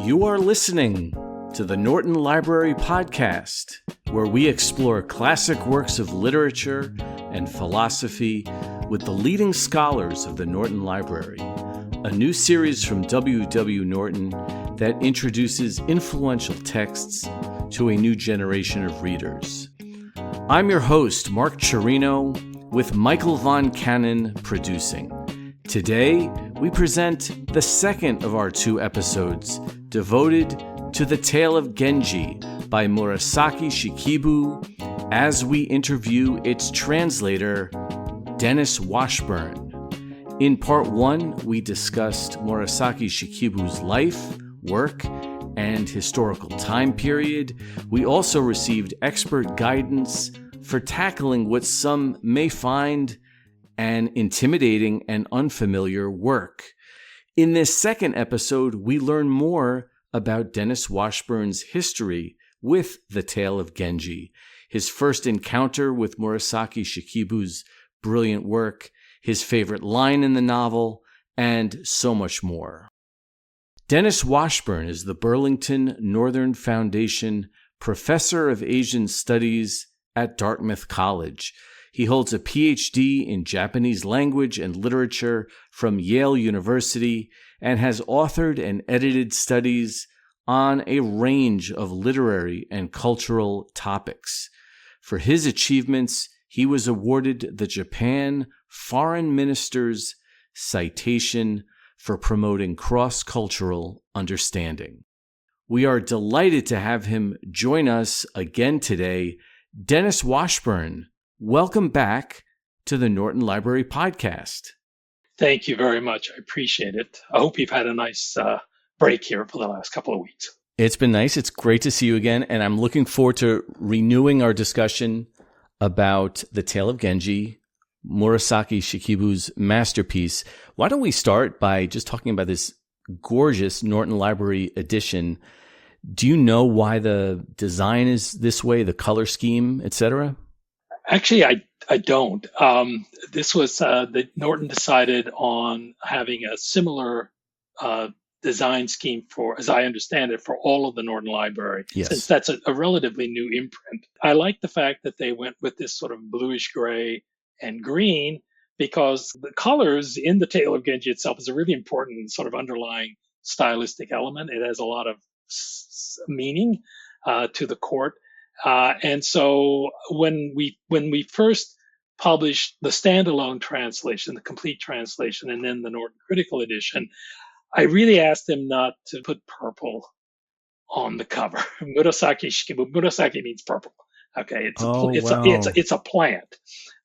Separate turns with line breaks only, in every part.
You are listening to the Norton Library podcast, where we explore classic works of literature and philosophy with the leading scholars of the Norton Library, a new series from W.W. Norton that introduces influential texts to a new generation of readers. I'm your host, Mark Chirino, with Michael Von Cannon producing. Today, we present the second of our two episodes devoted to the Tale of Genji by Murasaki Shikibu as we interview its translator, Dennis Washburn. In part one, we discussed Murasaki Shikibu's life, work, and historical time period. We also received expert guidance for tackling what some may find an intimidating and unfamiliar work. In this second episode, we learn more about Dennis Washburn's history with the Tale of Genji, his first encounter with Murasaki Shikibu's brilliant work, his favorite line in the novel, and so much more. Dennis Washburn is the Burlington Northern Foundation Professor of Asian Studies at Dartmouth College. He holds a Ph.D. in Japanese language and literature from Yale University and has authored and edited studies on a range of literary and cultural topics. For his achievements, he was awarded the Japan Foreign Minister's citation for promoting cross-cultural understanding. We are delighted to have him join us again today. Dennis Washburn, welcome back to the Norton Library podcast.
Thank you very much. I appreciate it. I hope you've had a nice break here for the last couple of weeks.
It's been nice. It's great to see you again, and I'm looking forward to renewing our discussion about the Tale of Genji, Murasaki Shikibu's masterpiece. Why don't we start by just talking about this gorgeous Norton Library edition? Do you know why the design is this way, the color scheme, etc.?
Actually, I don't. This was that Norton decided on having a similar design scheme for, as I understand it, for all of the Norton Library,
yes,
since that's a relatively new imprint. I like the fact that they went with this sort of bluish gray and green because the colors in the Tale of Genji itself is a really important sort of underlying stylistic element. It has a lot of meaning to the court. And so when we first published the standalone translation, the complete translation, and then the Norton Critical Edition, I really asked him not to put purple on the cover. Murasaki Shikibu. Murasaki means purple. Okay, it's a plant,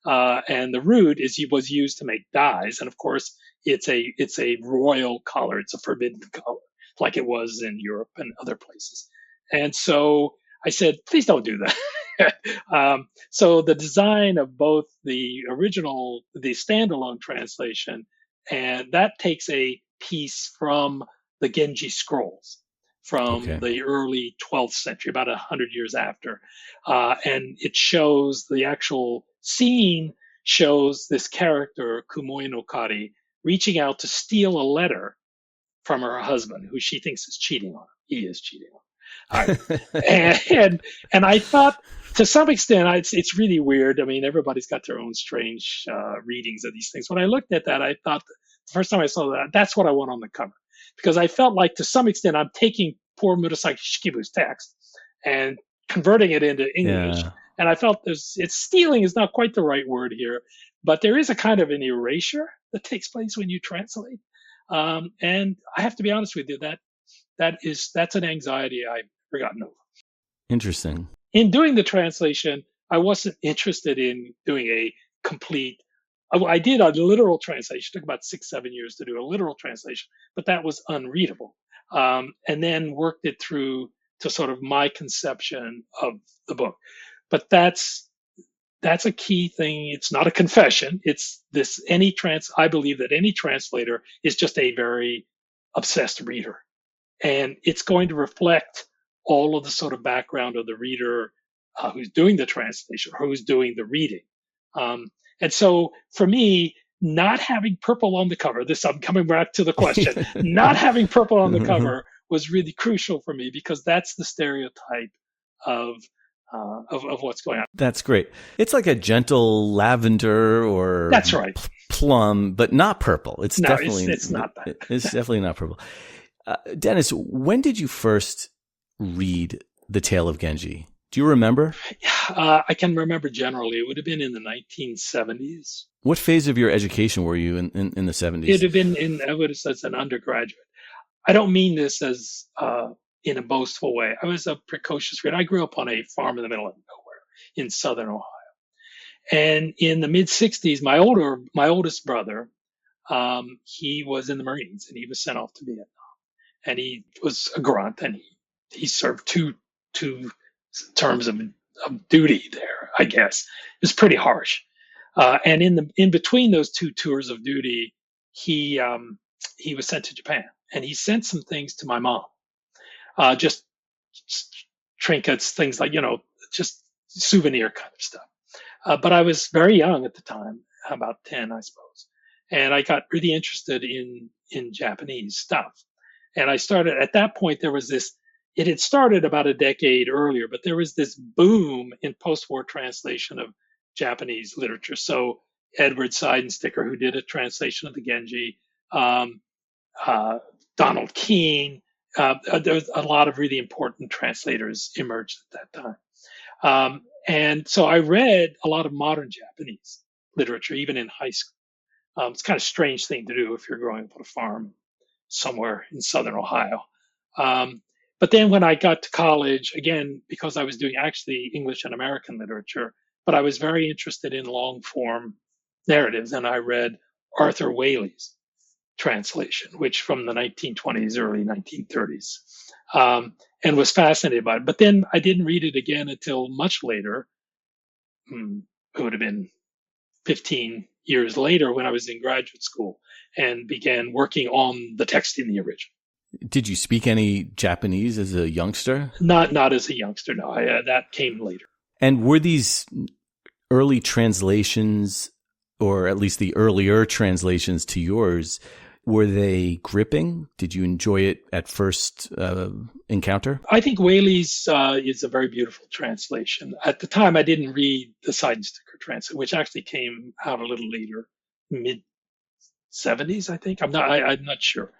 and the root was used to make dyes, and of course it's a royal color. It's a forbidden color, like it was in Europe and other places. And so I said, please don't do that. So the design of both the standalone translation, and that takes a piece from the Genji scrolls from the early 12th century, about 100 years after. And it shows the actual scene shows this character, Kumoe no Kari, reaching out to steal a letter from her husband, who she thinks is cheating on her. He is cheating on her. And I thought, to some extent, it's really weird. I mean, everybody's got their own strange readings of these things. When I looked at that, I thought, the first time I saw that, that's what I want on the cover. Because I felt like, to some extent, I'm taking poor Murasaki Shikibu's text and converting it into English. Yeah. And I felt stealing is not quite the right word here, but there is a kind of an erasure that takes place when you translate. And I have to be honest with you, that's an anxiety I've forgotten over.
Interesting.
In doing the translation, I wasn't interested in doing a complete. I did a literal translation. It took about 6-7 years to do a literal translation, but that was unreadable. And then worked it through to sort of my conception of the book. But that's a key thing. It's not a confession. It's this. I believe that any translator is just a very obsessed reader, and it's going to reflect all of the sort of background of the reader who's doing the translation or who's doing the reading. And so for me, not having purple on the cover, I'm coming back to the question, not having purple on the cover was really crucial for me because that's the stereotype of what's going on.
That's great. It's like a gentle lavender or
That's right.
Plum, but not purple. It's
No,
definitely
it's not that.
It's definitely not purple. Dennis, when did you first read The Tale of Genji? Do you remember?
I can remember generally. It would have been in the 1970s.
What phase of your education were you in the 70s?
It would have been I would have said as an undergraduate. I don't mean this as in a boastful way. I was a precocious reader. I grew up on a farm in the middle of nowhere in southern Ohio. And in the mid 60s, my oldest brother, he was in the Marines and he was sent off to Vietnam. And he was a grunt and he served two terms of duty there, I guess. It was pretty harsh. And in between those two tours of duty, he was sent to Japan and he sent some things to my mom, just trinkets, things like, just souvenir kind of stuff. But I was very young at the time, about 10, I suppose. And I got really interested in Japanese stuff. And I started, at that point, it had started about a decade earlier, but there was this boom in post-war translation of Japanese literature. So Edward Seidensticker, who did a translation of the Genji, Donald Keene, there was a lot of really important translators emerged at that time. And so I read a lot of modern Japanese literature, even in high school. It's kind of a strange thing to do if you're growing up on a farm somewhere in southern Ohio. But then when I got to college, again, because I was doing actually English and American literature, but I was very interested in long form narratives. And I read Arthur Waley's translation, which from the 1920s, early 1930s, and was fascinated by it. But then I didn't read it again until much later. It would have been 15 years later when I was in graduate school and began working on the text in the original.
Did you speak any Japanese as a youngster?
Not as a youngster, no. That came later.
And were these early translations, or at least the earlier translations to yours, were they gripping? Did you enjoy it at first encounter?
I think Waley's is a very beautiful translation. At the time, I didn't read the Seidensticker translation, which actually came out a little later, mid 70s, I think. I'm not sure.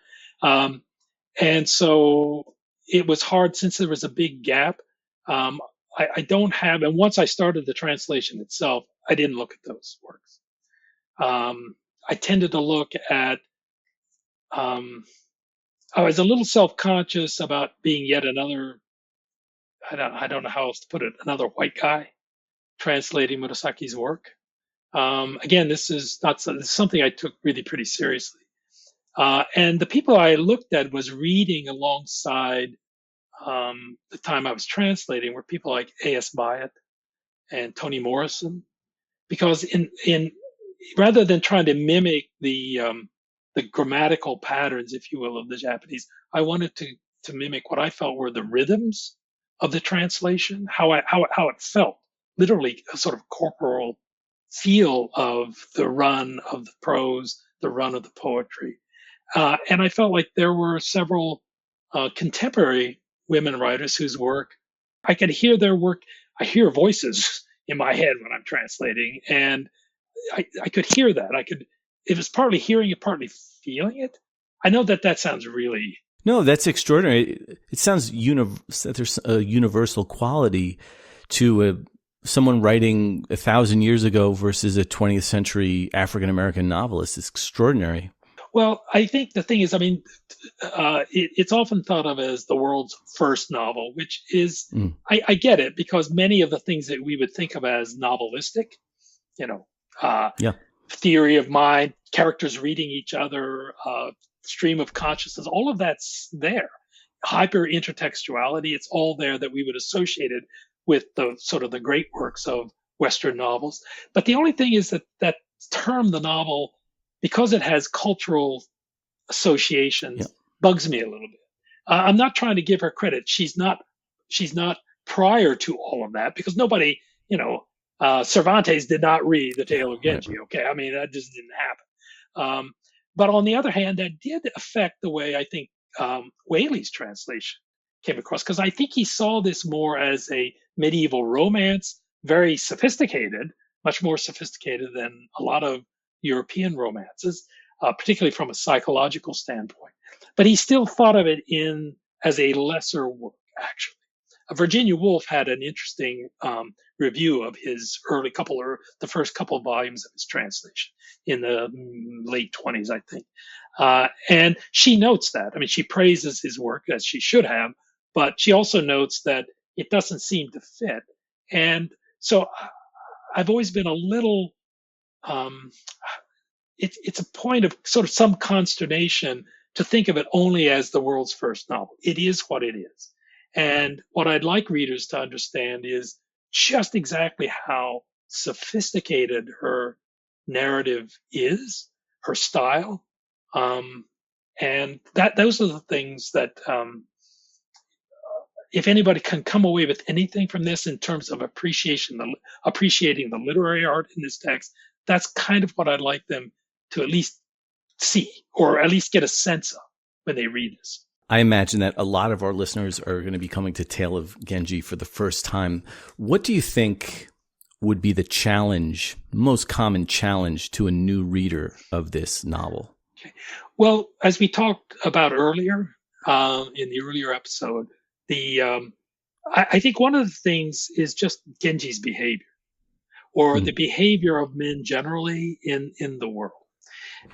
And so it was hard since there was a big gap. I don't have, and once I started the translation itself, I didn't look at those works. I tended to look at, I was a little self-conscious about being yet another, I don't know how else to put it, another white guy translating Murasaki's work. Again, this is something I took really pretty seriously. And the people I looked at was reading alongside the time I was translating were people like A.S. Byatt and Toni Morrison, because in rather than trying to mimic the grammatical patterns, if you will, of the Japanese, I wanted to mimic what I felt were the rhythms of the translation, how it felt, literally a sort of corporal feel of the run of the prose, the run of the poetry. And I felt like there were several contemporary women writers whose work, I could hear their work. I hear voices in my head when I'm translating, and I could hear that. It was partly hearing it, partly feeling it. I know that sounds really...
No, that's extraordinary. It sounds there's a universal quality to someone writing 1,000 years ago versus a 20th century African-American novelist. It's extraordinary.
Well, I think the thing is, I mean, it's often thought of as the world's first novel, which is, I get it, because many of the things that we would think of as novelistic, theory of mind, characters reading each other, stream of consciousness, all of that's there. Hyper intertextuality, it's all there that we would associate it with the sort of the great works of Western novels. But the only thing is that term, the novel, because it has cultural associations, bugs me a little bit. I'm not trying to give her credit. She's not prior to all of that, because nobody, Cervantes did not read the Tale of Genji. Okay, I mean, that just didn't happen. But on the other hand, that did affect the way I think Whaley's translation came across, because I think he saw this more as a medieval romance, very sophisticated, much more sophisticated than a lot of European romances, particularly from a psychological standpoint. But he still thought of it as a lesser work, actually. Virginia Woolf had an interesting review of his the first couple of volumes of his translation in the late 20s, I think. And she notes that. I mean, she praises his work, as she should have, but she also notes that it doesn't seem to fit. And so I've always been a little, it's a point of sort of some consternation to think of it only as the world's first novel. It is what it is. And what I'd like readers to understand is just exactly how sophisticated her narrative is, her style. And those are the things that, if anybody can come away with anything from this in terms of appreciating the literary art in this text, that's kind of what I'd like them to at least see, or at least get a sense of when they read this.
I imagine that a lot of our listeners are going to be coming to Tale of Genji for the first time. What do you think would be the challenge, most common challenge to a new reader of this novel?
Okay. Well, as we talked about earlier, in the earlier episode, I think one of the things is just Genji's behavior, or the behavior of men generally in the world.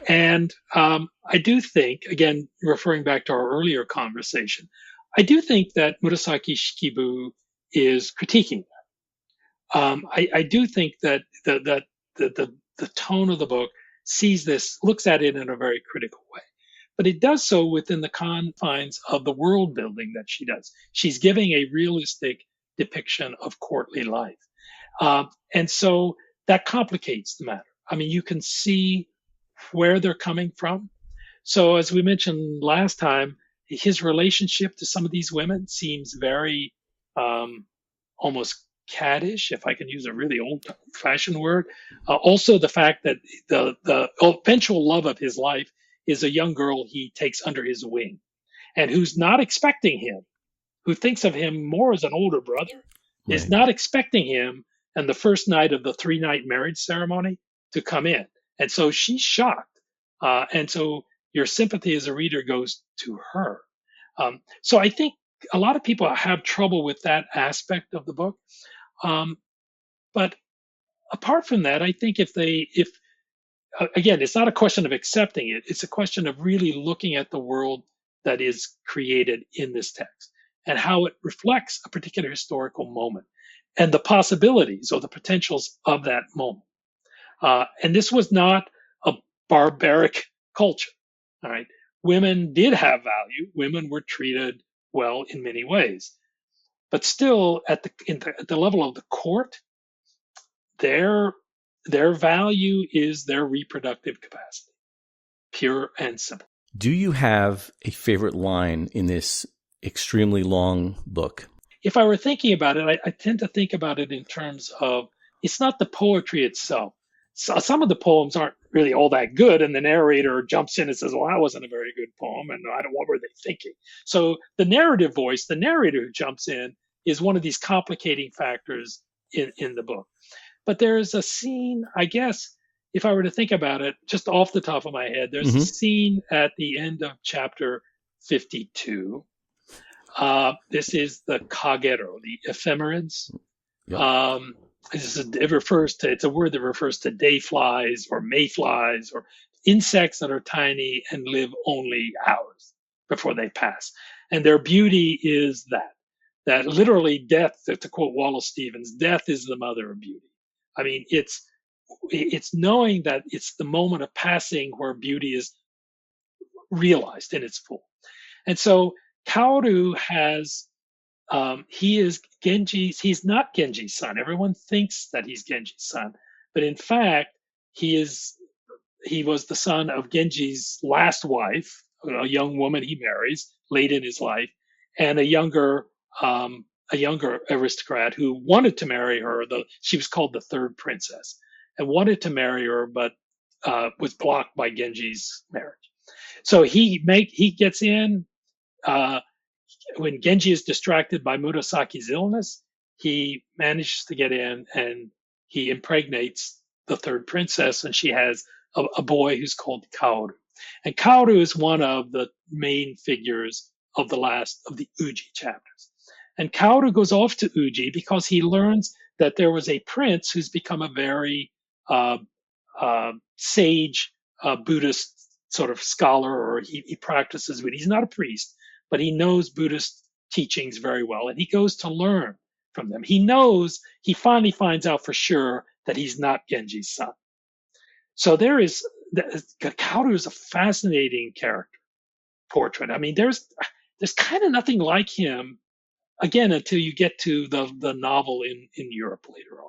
And I do think, again, referring back to our earlier conversation, I do think that Murasaki Shikibu is critiquing that. I do think that the tone of the book looks at it in a very critical way. But it does so within the confines of the world building that she does. She's giving a realistic depiction of courtly life. And so that complicates the matter. I mean, you can see where they're coming from. So as we mentioned last time, his relationship to some of these women seems very almost caddish, if I can use a really old-fashioned word. Also, the fact that the eventual love of his life is a young girl he takes under his wing, and who's not expecting him, who thinks of him more as an older brother, right, is not expecting him on the first night of the 3-night marriage ceremony to come in. And so she's shocked. And so your sympathy as a reader goes to her. So I think a lot of people have trouble with that aspect of the book. But apart from that, I think again, it's not a question of accepting it. It's a question of really looking at the world that is created in this text and how it reflects a particular historical moment and the possibilities or the potentials of that moment. And this was not a barbaric culture. All right. Women did have value. Women were treated well in many ways. But still, at the level of the court, their value is their reproductive capacity, pure and simple.
Do you have a favorite line in this extremely long book?
If I were thinking about it, I tend to think about it in terms of, it's not the poetry itself. So some of the poems aren't really all that good, and the narrator jumps in and says, well, that wasn't a very good poem, and what were they thinking? So the narrative voice, the narrator who jumps in, is one of these complicating factors in the book. But there is a scene, I guess, if I were to think about it, just off the top of my head, there's a scene at the end of chapter 52. This is the kagero, the ephemerids. Yep. It's a word that refers to day flies or mayflies or insects that are tiny and live only hours before they pass. And their beauty is that literally death, to quote Wallace Stevens, death is the mother of beauty. I mean, it's knowing that it's the moment of passing where beauty is realized in its full. And so Kaoru he's not Genji's son. Everyone thinks that he's Genji's son, but in fact, he was the son of Genji's last wife, a young woman he marries late in his life, and a younger aristocrat who wanted to marry her. She was called the third princess, and wanted to marry her, but was blocked by Genji's marriage. So he gets in. uh, when Genji is distracted by Murasaki's illness, he manages to get in and he impregnates the third princess, and she has a boy who's called Kaoru. And Kaoru is one of the main figures of the Uji chapters. And Kaoru goes off to Uji because he learns that there was a prince who's become a very uh, sage Buddhist sort of scholar, or he practices Buddhism. He's not a priest, but he knows Buddhist teachings very well, and he goes to learn from them. He finally finds out for sure that he's not Genji's son. So Kaoru is a fascinating character portrait. I mean, there's kind of nothing like him, again, until you get to the novel in Europe later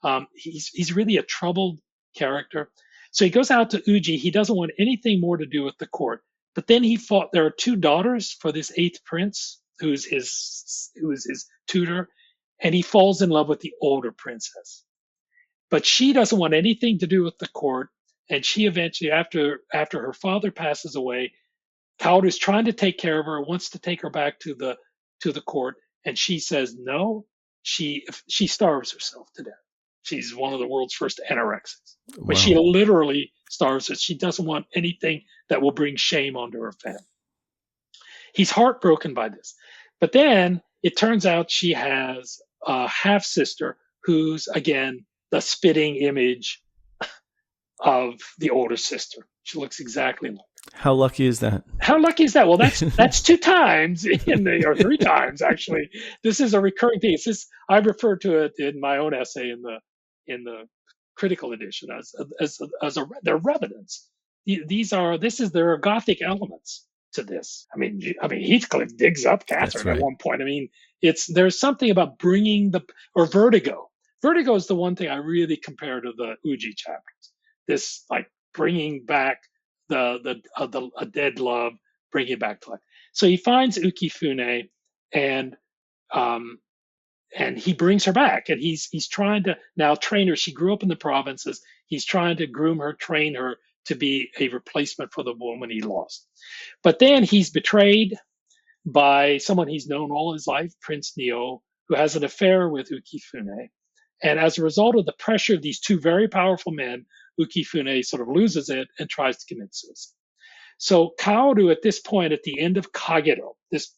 on. He's really a troubled character. So he goes out to Uji. He doesn't want anything more to do with the court. But then there are two daughters for this eighth prince, who is his tutor, and he falls in love with the older princess. But she doesn't want anything to do with the court, and she eventually, after her father passes away, Kaoru is trying to take care of her, wants to take her back to the court, and she says no. She starves herself to death. She's one of the world's first anorexics. But she literally starves her. She doesn't want anything that will bring shame onto her family. He's heartbroken by this. But then it turns out she has a half sister who's, again, the spitting image of the older sister. She looks exactly like her.
How lucky is that?
How lucky is that? Well, that's two times or three times actually. This is a recurring theme. I refer to it in my own essay in the critical edition as they're revenants. There are Gothic elements to this. I mean, Heathcliff digs up Catherine at one point. I mean, there's something about or Vertigo. Vertigo is the one thing I really compare to the Uji chapters. This like bringing back a dead love, bringing it back to life. So he finds Ukifune and he brings her back, and he's trying to now train her. She grew up in the provinces. He's trying to groom her, train her to be a replacement for the woman he lost. But then he's betrayed by someone he's known all his life, Prince Neo, who has an affair with Ukifune. And as a result of the pressure of these two very powerful men, Ukifune sort of loses it and tries to commit suicide. So Kaoru, at this point, at the end of Kagero, this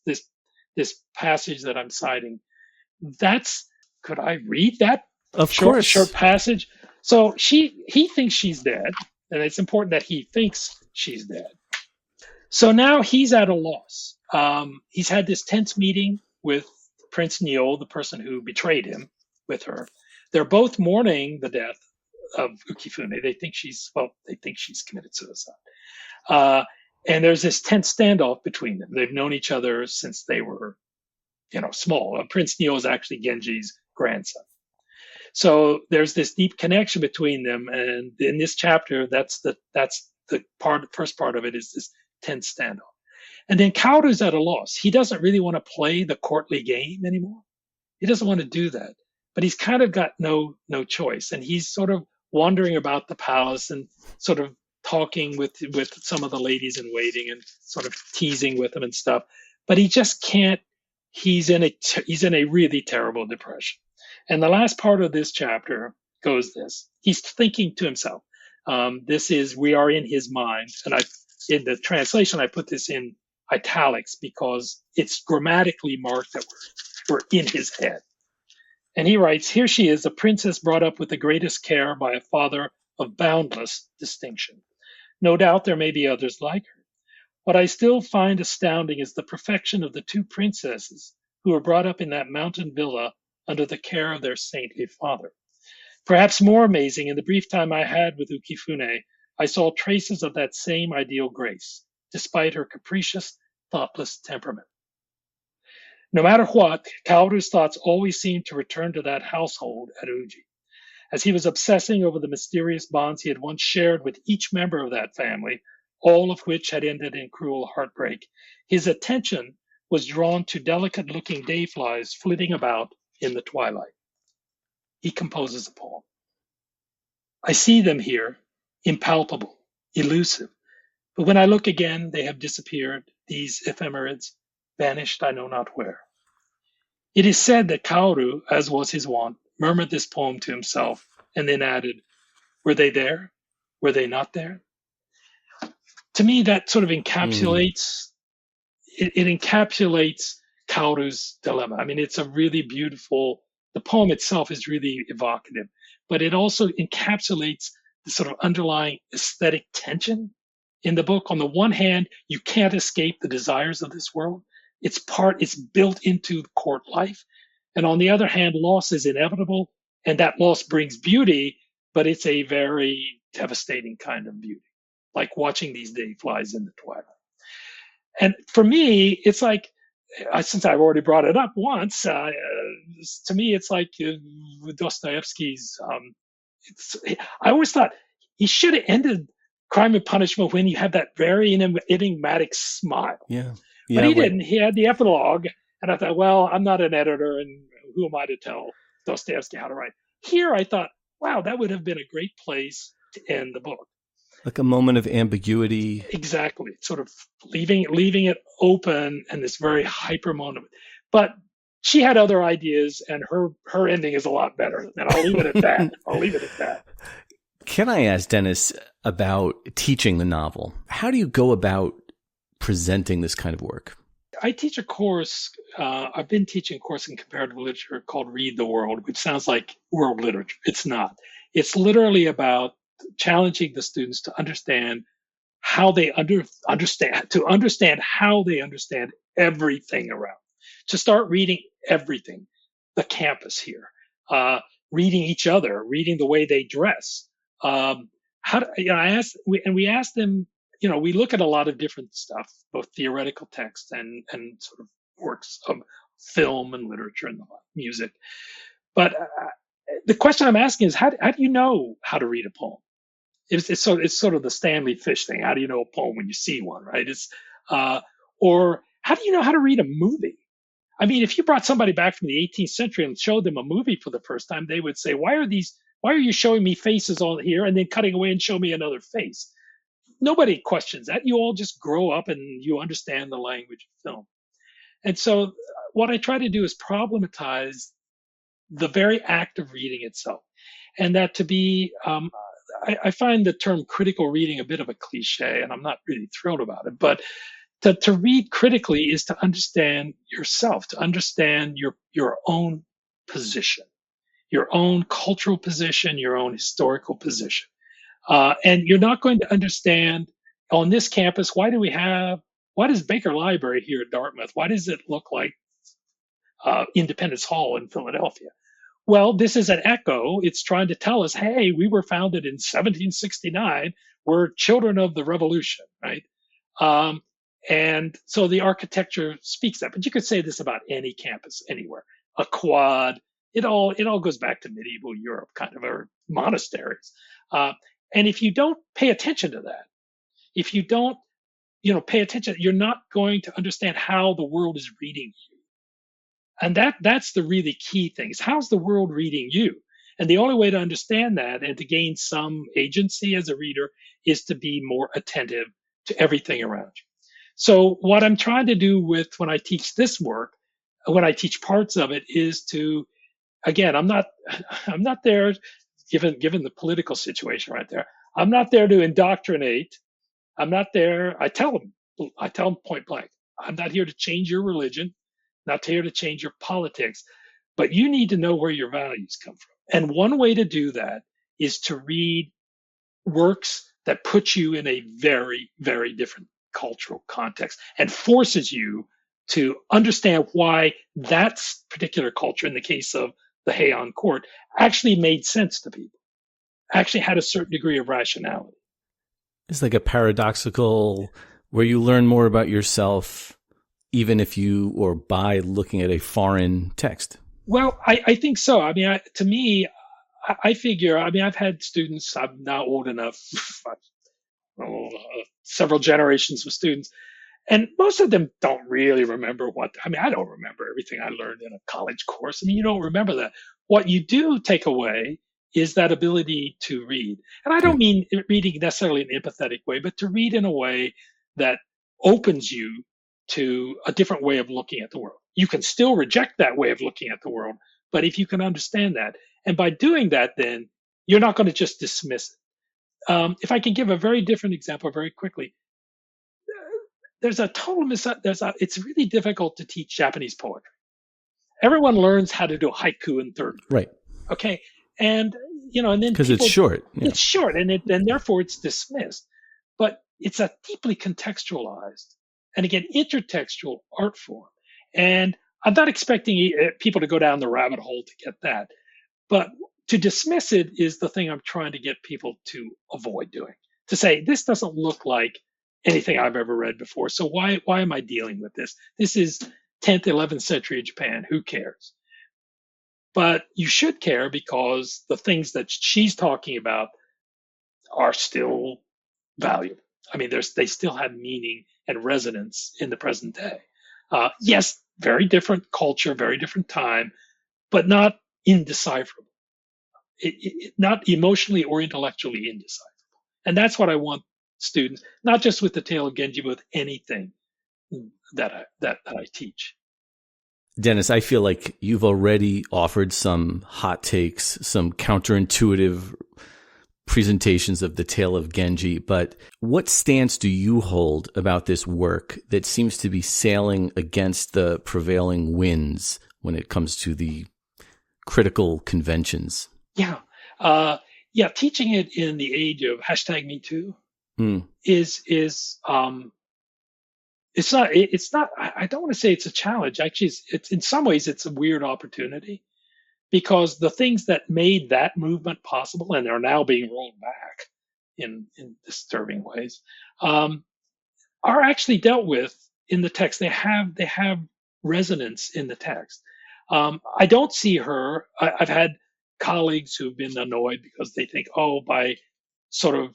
passage that I'm citing, could I read that?
Of course.
Short passage. So he thinks she's dead, and it's important that he thinks she's dead. So now he's at a loss. He's had this tense meeting with Prince Neo, the person who betrayed him, with her. They're both mourning the death of Ukifune. They think she's committed suicide. And there's this tense standoff between them. They've known each other since they were, small. Prince Neo is actually Genji's grandson. So there's this deep connection between them. And in this chapter, that's the first part of it is this tense standoff. And then Kaoru's at a loss. He doesn't really want to play the courtly game anymore. He doesn't want to do that. But he's kind of got no choice. And he's sort of wandering about the palace and sort of talking with some of the ladies in waiting and sort of teasing with them and stuff. But he just can't. He's in a really terrible depression. And the last part of this chapter goes this. He's thinking to himself. We are in his mind. And in the translation, I put this in italics because it's grammatically marked that we're in his head. And he writes, "Here she is, a princess brought up with the greatest care by a father of boundless distinction. No doubt there may be others like her. What I still find astounding is the perfection of the two princesses who were brought up in that mountain villa under the care of their saintly father. Perhaps more amazing, in the brief time I had with Ukifune, I saw traces of that same ideal grace, despite her capricious, thoughtless temperament." No matter what, Kaoru's thoughts always seemed to return to that household at Uji. As he was obsessing over the mysterious bonds he had once shared with each member of that family, all of which had ended in cruel heartbreak, his attention was drawn to delicate-looking dayflies flitting about in the twilight. He composes a poem. "I see them here, impalpable, elusive, but when I look again, they have disappeared, these ephemerids, vanished I know not where. It is said that Kaoru, as was his wont, murmured this poem to himself and then added, were they there? Were they not there? To me, that sort of encapsulates it encapsulates Kaoru's dilemma. I mean, it's a really beautiful, the poem itself is really evocative, but it also encapsulates the sort of underlying aesthetic tension in the book. On the one hand, you can't escape the desires of this world. It's built into the court life. And on the other hand, loss is inevitable, and that loss brings beauty, but it's a very devastating kind of beauty, like watching these day flies in the twilight. And for me, it's like, since I've already brought it up once, to me, it's like Dostoevsky's. I always thought he should have ended Crime and Punishment when you have that very enigmatic smile.
Yeah.
But he didn't. He had the epilogue. And I thought, well, I'm not an editor, and who am I to tell Dostoevsky how to write? Here, I thought, wow, that would have been a great place to end the book.
Like a moment of ambiguity.
Exactly. Sort of leaving it open and this very hyper moment. But she had other ideas, and her ending is a lot better. And I'll leave it at that.
Can I ask Dennis about teaching the novel? How do you go about presenting this kind of work?
I teach a course. I've been teaching a course in comparative literature called Read the World, which sounds like world literature. It's not. It's literally about challenging the students to understand how they understand how they understand everything around. To start reading everything, the campus here, reading each other, reading the way they dress. We asked them. We look at a lot of different stuff, both theoretical text and sort of works of film and literature and music. But the question I'm asking is, how do you know how to read a poem? It's sort of the Stanley Fish thing. How do you know a poem when you see one, right? Or how do you know how to read a movie? I mean, if you brought somebody back from the 18th century and showed them a movie for the first time, they would say, why are you showing me faces all here and then cutting away and show me another face? Nobody questions that. You all just grow up and you understand the language of film. And so what I try to do is problematize the very act of reading itself. And that to be, I find the term critical reading a bit of a cliche, and I'm not really thrilled about it. But to read critically is to understand yourself, to understand your own position, your own cultural position, your own historical position. And you're not going to understand on this campus, why does Baker Library here at Dartmouth, why does it look like Independence Hall in Philadelphia? Well, this is an echo. It's trying to tell us, hey, we were founded in 1769. We're children of the Revolution, right? And so the architecture speaks that. But you could say this about any campus anywhere. A quad, it all goes back to medieval Europe, kind of, or monasteries. And if you don't pay attention to that, if you don't, pay attention, you're not going to understand how the world is reading you. And that's the really key thing, is how's the world reading you? And the only way to understand that and to gain some agency as a reader is to be more attentive to everything around you. So what I'm trying to do when I teach this work, when I teach parts of it, is to, again, I'm not there, given the political situation right there, I'm not there to indoctrinate. I'm not there. I tell them point blank, I'm not here to change your religion, not here to change your politics, but you need to know where your values come from. And one way to do that is to read works that put you in a very, very different cultural context and forces you to understand why that particular culture, in the case of the Heian court, actually made sense to people, actually had a certain degree of rationality.
It's like a paradoxical, where you learn more about yourself, even if or by looking at a foreign text. Well,
I think so. I mean, to me, I figure, I've had students, I'm now old enough, several generations of students, and most of them don't really remember I don't remember everything I learned in a college course. You don't remember that. What you do take away is that ability to read. And I don't mean reading necessarily in an empathetic way, but to read in a way that opens you to a different way of looking at the world. You can still reject that way of looking at the world, but if you can understand that, and by doing that, then you're not going to just dismiss it. If I can give a very different example very quickly, there's a total it's really difficult to teach Japanese poetry. Everyone learns how to do haiku in third grade.
Right.
Okay. And, and then
because it's short. Yeah.
It's short and therefore it's dismissed. But it's a deeply contextualized and again, intertextual art form. And I'm not expecting people to go down the rabbit hole to get that. But to dismiss it is the thing I'm trying to get people to avoid doing. To say, this doesn't look like anything I've ever read before. So why am I dealing with this? This is 10th, 11th century Japan. Who cares? But you should care because the things that she's talking about are still valuable. I mean, they still have meaning and resonance in the present day. Yes, very different culture, very different time, but not indecipherable. Not emotionally or intellectually indecipherable. And that's what I want students, not just with the Tale of Genji, but with anything that I teach.
Dennis, I feel like you've already offered some hot takes, some counterintuitive presentations of the Tale of Genji, but what stance do you hold about this work that seems to be sailing against the prevailing winds when it comes to the critical conventions?
Yeah. Teaching it in the age of #MeToo is it's not, I don't want to say it's a challenge. Actually, it's in some ways, it's a weird opportunity because the things that made that movement possible and are now being rolled back in disturbing ways, are actually dealt with in the text. They have resonance in the text. I don't see her. I've had colleagues who've been annoyed because they think, by sort of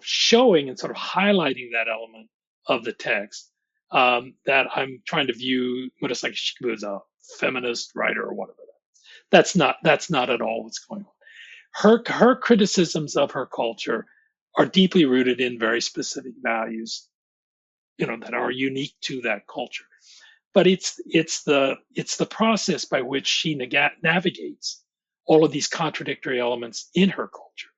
showing and sort of highlighting that element of the text, that I'm trying to view Murasaki Shikibu as a feminist writer or whatever. That's not at all what's going on. Her criticisms of her culture are deeply rooted in very specific values, that are unique to that culture. But it's the process by which she navigates all of these contradictory elements in her culture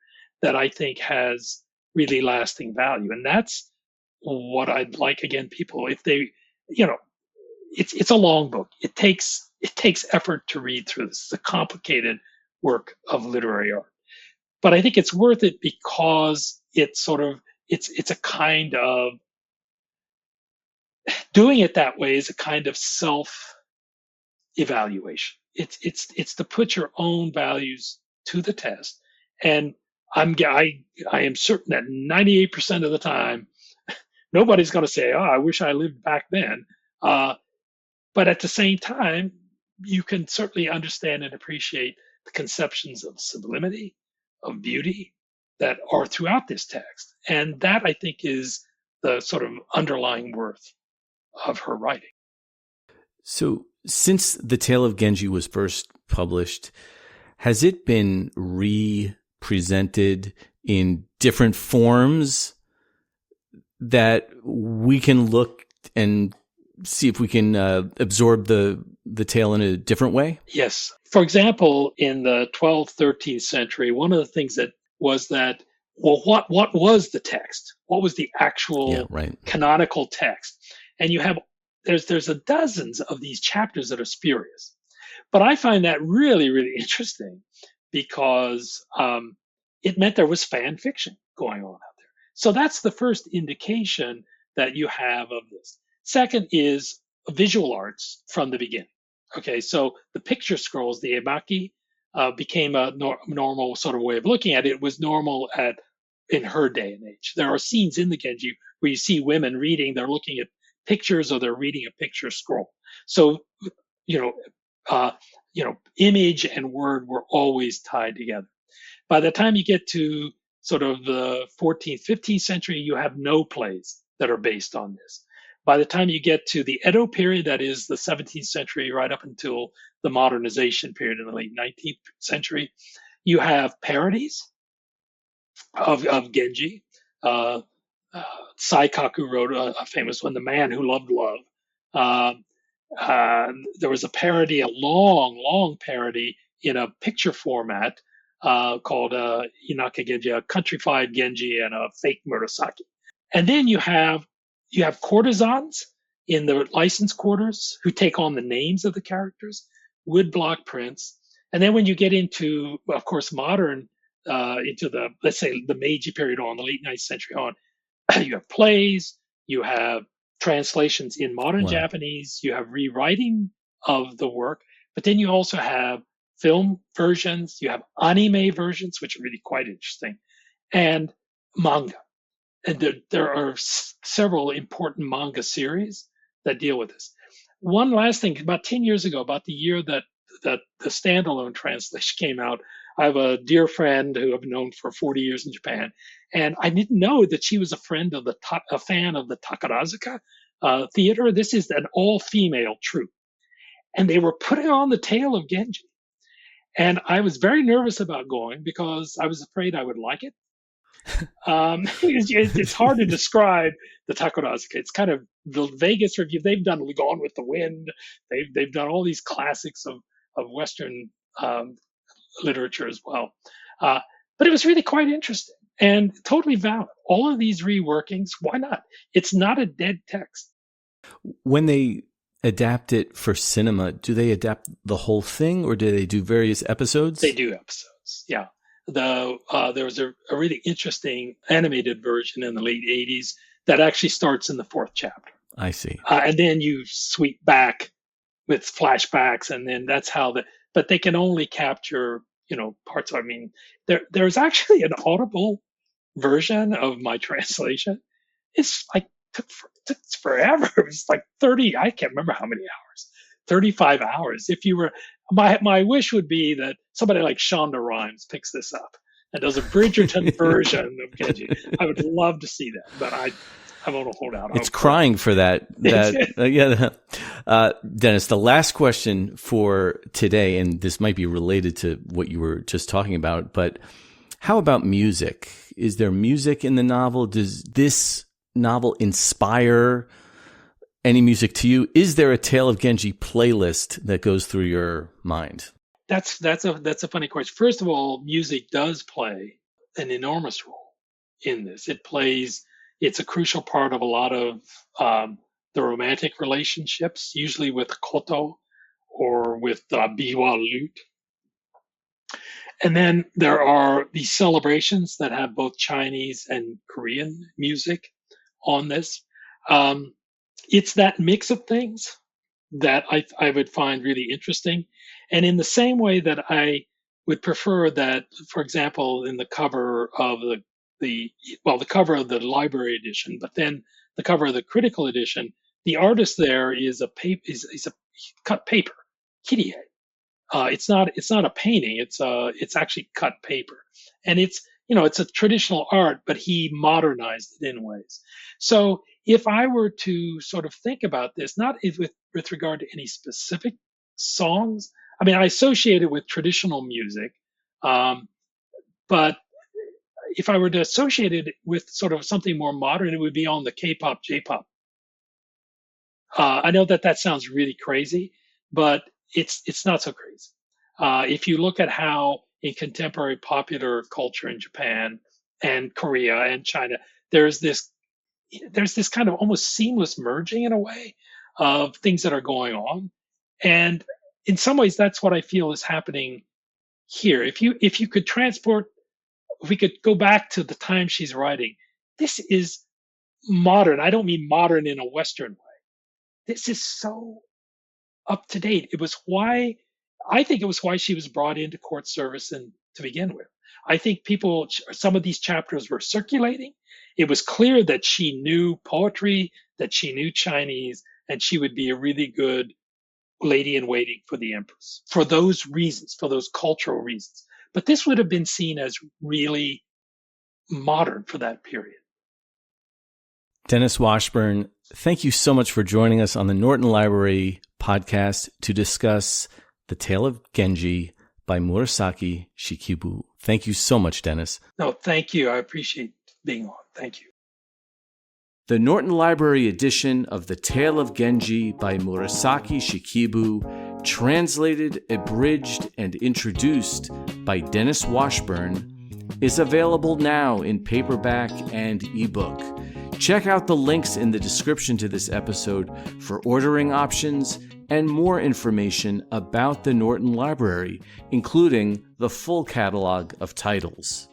that I think has really lasting value. And that's what I'd like, again, people, if they, it's a long book. It takes effort to read through this. It's a complicated work of literary art. But I think it's worth it because it's a kind of, doing it that way is a kind of self-evaluation. It's to put your own values to the test. And I am certain that 98% of the time, nobody's going to say, I wish I lived back then. But at the same time, you can certainly understand and appreciate the conceptions of sublimity, of beauty that are throughout this text. And that, I think, is the sort of underlying worth of her writing.
So since The Tale of Genji was first published, has it been represented in different forms that we can look and see if we can absorb the tale in a different way?
Yes. For example, in the 12th, 13th century, one of the things that was that, what was the text? What was the actual canonical text? And you have, there's a dozens of these chapters that are spurious. But I find that really, really interesting because it meant there was fan fiction going on out there. So that's the first indication that you have of this. Second is visual arts from the beginning. Okay, so the picture scrolls, the emaki, became a normal sort of way of looking at it. It was normal in her day and age. There are scenes in the Genji where you see women reading, they're looking at pictures or they're reading a picture scroll. So, image and word were always tied together. By the time you get to sort of the 14th, 15th century, you have no plays that are based on this. By the time you get to the Edo period, that is the 17th century, right up until the modernization period in the late 19th century, you have parodies of Genji. Saikaku wrote a famous one, The Man Who Loved Love. There was a parody, a long parody in a picture format called Inaka Genji, a countrified Genji and a fake Murasaki. And then you have courtesans in the license quarters who take on the names of the characters, woodblock prints. And then when you get into, of course, modern, into the, let's say, the Meiji period on, the late 9th century on, you have plays, you have translations in modern
Wow.
Japanese, you have rewriting of the work, but then you also have film versions, you have anime versions, which are really quite interesting, and manga. And there are several important manga series that deal with this. One last thing, about 10 years ago, about the year that the standalone translation came out, I have a dear friend who I've known for 40 years in Japan, and I didn't know that she was a fan of the Takarazuka theater. This is an all-female troupe, and they were putting on the Tale of Genji. And I was very nervous about going because I was afraid I would like it. It's hard to describe the Takarazuka. It's kind of the Vegas review. They've done Gone with the Wind. They've done all these classics of Western literature as well. But it was really quite interesting and totally valid. All of these reworkings, why not? It's not a dead text.
When they adapt it for cinema, do they adapt the whole thing or do they do various episodes?
They do episodes, yeah. There was a really interesting animated version in the late 80s that actually starts in the 4th chapter.
I see.
And then you sweep back with flashbacks, and then that's how but they can only capture, parts of, there's actually an audible version of my translation. It's like, took forever. It was like 30, I can't remember how many hours, 35 hours. If you were, my wish would be that somebody like Shonda Rhimes picks this up and does a Bridgerton version of Genji. I would love to see that, but I want to hold out.
It's crying for that. Dennis, the last question for today, and this might be related to what you were just talking about, but how about music? Is there music in the novel? Does this novel inspire any music to you? Is there a Tale of Genji playlist that goes through your mind?
That's a funny question. First of all, music does play an enormous role in this. It's a crucial part of a lot of the romantic relationships, usually with koto or with biwa lute. And then there are these celebrations that have both Chinese and Korean music on this. It's that mix of things that I would find really interesting. And in the same way that I would prefer that, for example, in the cover of the cover of the library edition, but then the cover of the critical edition, the artist there is a cut paper, kirie. It's not a painting. It's actually cut paper, and it's a traditional art, but he modernized it in ways. So if I were to sort of think about this, not with regard to any specific songs, I associate it with traditional music, but if I were to associate it with sort of something more modern, it would be on the K-pop, J-pop. I know that sounds really crazy, but it's not so crazy. If you look at how in contemporary popular culture in Japan and Korea and China, there's this kind of almost seamless merging in a way of things that are going on. And in some ways, that's what I feel is happening here. If you could if we could go back to the time she's writing, this is modern. I don't mean modern in a Western way. This is so up to date. I think it was why she was brought into court service and to begin with. I think some of these chapters were circulating. It was clear that she knew poetry, that she knew Chinese, and she would be a really good lady in waiting for the empress for those reasons, for those cultural reasons. But this would have been seen as really modern for that period.
Dennis Washburn, thank you so much for joining us on the Norton Library podcast to discuss The Tale of Genji by Murasaki Shikibu. Thank you so much, Dennis.
No, thank you. I appreciate being on. Thank you.
The Norton Library edition of The Tale of Genji by Murasaki Shikibu, translated, abridged, and introduced by Dennis Washburn, is available now in paperback and ebook. Check out the links in the description to this episode for ordering options and more information about the Norton Library, including the full catalog of titles.